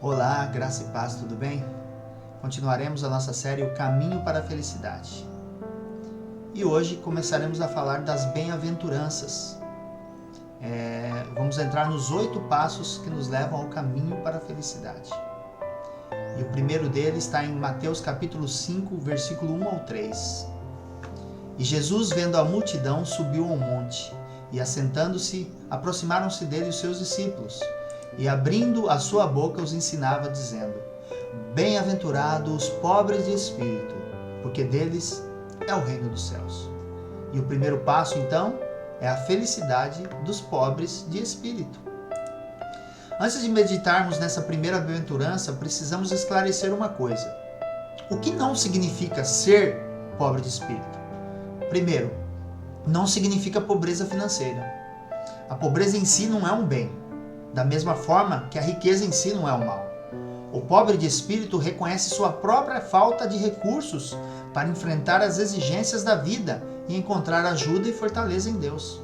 Olá, graça e paz, tudo bem? Continuaremos a nossa série O Caminho para a Felicidade. E hoje começaremos a falar das bem-aventuranças. Vamos entrar nos 8 passos que nos levam ao caminho para a felicidade. E o primeiro deles está em Mateus capítulo 5, versículo 1 ao 3. E Jesus, vendo a multidão, subiu ao monte, e assentando-se, aproximaram-se dele os seus discípulos, e abrindo a sua boca os ensinava, dizendo: Bem-aventurados os pobres de espírito, porque deles é o reino dos céus. E o primeiro passo, então, é a felicidade dos pobres de espírito. Antes de meditarmos nessa primeira bem-aventurança, precisamos esclarecer uma coisa. O que não significa ser pobre de espírito? Primeiro, não significa pobreza financeira. A pobreza em si não é um bem, da mesma forma que a riqueza em si não é um mal. O pobre de espírito reconhece sua própria falta de recursos para enfrentar as exigências da vida e encontrar ajuda e fortaleza em Deus.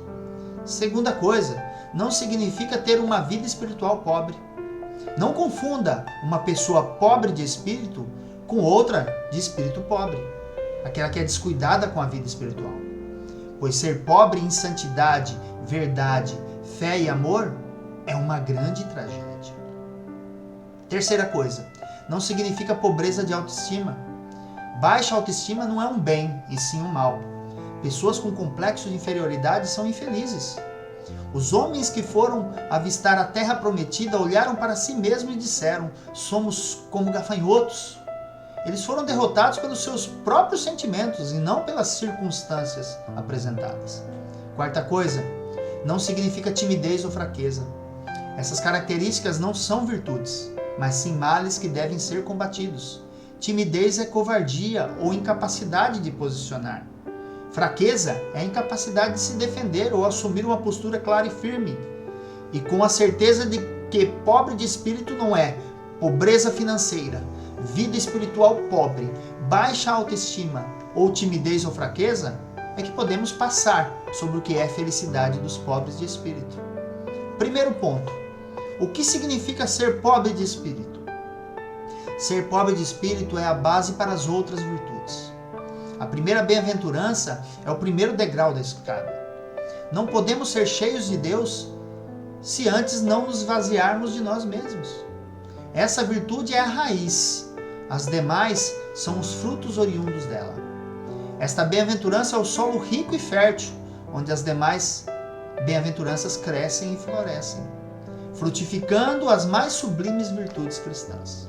Segunda coisa, não significa ter uma vida espiritual pobre. Não confunda uma pessoa pobre de espírito com outra de espírito pobre, aquela que é descuidada com a vida espiritual. Pois ser pobre em santidade, verdade, fé e amor é uma grande tragédia. Terceira coisa, não significa pobreza de autoestima. Baixa autoestima não é um bem, e sim um mal. Pessoas com complexo de inferioridade são infelizes. Os homens que foram avistar a terra prometida olharam para si mesmos e disseram: somos como gafanhotos. Eles foram derrotados pelos seus próprios sentimentos e não pelas circunstâncias apresentadas. Quarta coisa, não significa timidez ou fraqueza. Essas características não são virtudes, mas sim males que devem ser combatidos. Timidez é covardia ou incapacidade de posicionar. Fraqueza é a incapacidade de se defender ou assumir uma postura clara e firme. E com a certeza de que pobre de espírito não é pobreza financeira, vida espiritual pobre, baixa autoestima ou timidez ou fraqueza, é que podemos passar sobre o que é felicidade dos pobres de espírito. Primeiro ponto. O que significa ser pobre de espírito? Ser pobre de espírito é a base para as outras virtudes. A primeira bem-aventurança é o primeiro degrau da escada. Não podemos ser cheios de Deus se antes não nos esvaziarmos de nós mesmos. Essa virtude é a raiz. As demais são os frutos oriundos dela. Esta bem-aventurança é o solo rico e fértil, onde as demais bem-aventuranças crescem e florescem, frutificando as mais sublimes virtudes cristãs.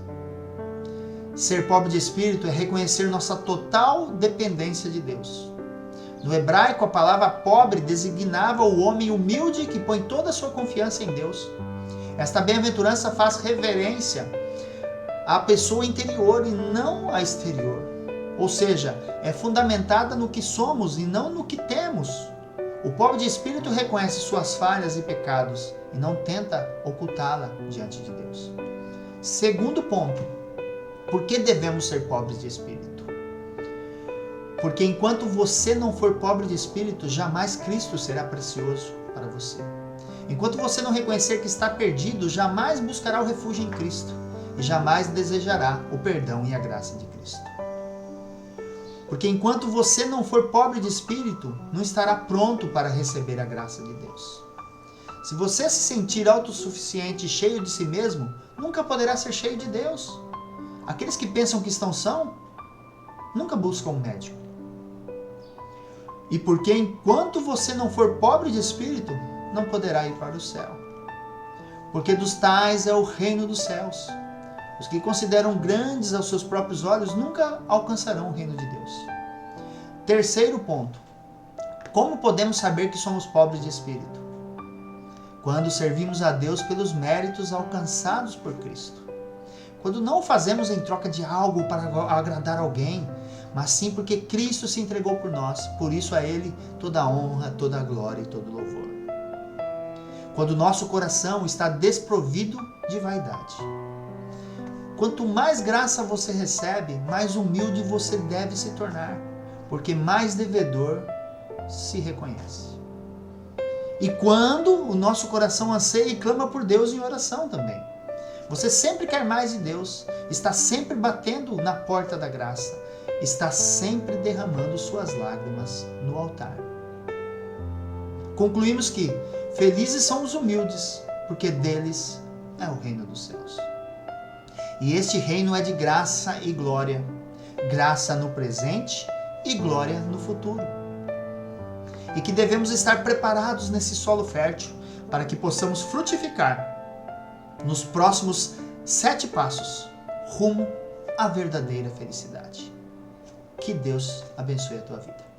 Ser pobre de espírito é reconhecer nossa total dependência de Deus. No hebraico, a palavra pobre designava o homem humilde que põe toda a sua confiança em Deus. Esta bem-aventurança faz reverência à pessoa interior e não à exterior. Ou seja, é fundamentada no que somos e não no que temos. O pobre de espírito reconhece suas falhas e pecados e não tenta ocultá-la diante de Deus. Segundo ponto, por que devemos ser pobres de espírito? Porque enquanto você não for pobre de espírito, jamais Cristo será precioso para você. Enquanto você não reconhecer que está perdido, jamais buscará o refúgio em Cristo e jamais desejará o perdão e a graça de Cristo. Porque enquanto você não for pobre de espírito, não estará pronto para receber a graça de Deus. Se você se sentir autossuficiente e cheio de si mesmo, nunca poderá ser cheio de Deus. Aqueles que pensam que estão são, nunca buscam um médico. E porque enquanto você não for pobre de espírito, não poderá ir para o céu. Porque dos tais é o reino dos céus. Os que consideram grandes aos seus próprios olhos nunca alcançarão o reino de Deus. Terceiro ponto. Como podemos saber que somos pobres de espírito? Quando servimos a Deus pelos méritos alcançados por Cristo. Quando não o fazemos em troca de algo para agradar alguém, mas sim porque Cristo se entregou por nós. Por isso a Ele toda a honra, toda a glória e todo o louvor. Quando o nosso coração está desprovido de vaidade. Quanto mais graça você recebe, mais humilde você deve se tornar, porque mais devedor se reconhece. E quando o nosso coração anseia e clama por Deus em oração também. Você sempre quer mais de Deus, está sempre batendo na porta da graça, está sempre derramando suas lágrimas no altar. Concluímos que felizes são os humildes, porque deles é o reino dos céus. E este reino é de graça e glória, graça no presente e glória no futuro. E que devemos estar preparados nesse solo fértil para que possamos frutificar nos próximos 7 passos rumo à verdadeira felicidade. Que Deus abençoe a tua vida.